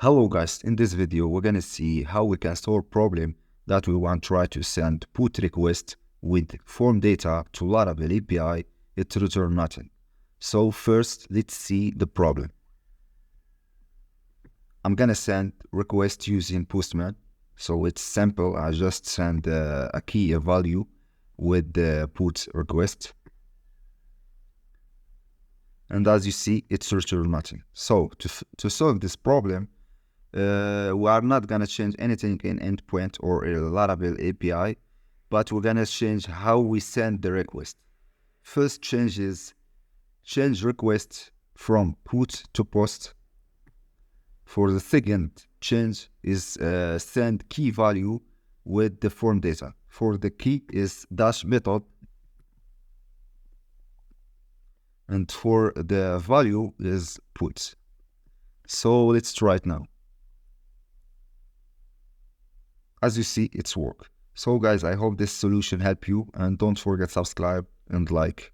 Hello guys, in this video we're gonna see how we can solve problem that we want to try to send put request with form data to Laravel API. It return nothing. So first let's see the problem. I'm gonna send request using Postman. So it's simple. I just send a key, a value with the put request. And as you see, it's return nothing. So to solve this problem, we are not gonna change anything in endpoint or a Laravel API, but we're gonna change how we send the request. First change is change request from put to post. For the second change is send key value with the form data. For the key is dash method, and for the value is put. So let's try it now. As you see, it's work. So guys, I hope this solution helped you, and don't forget subscribe and like.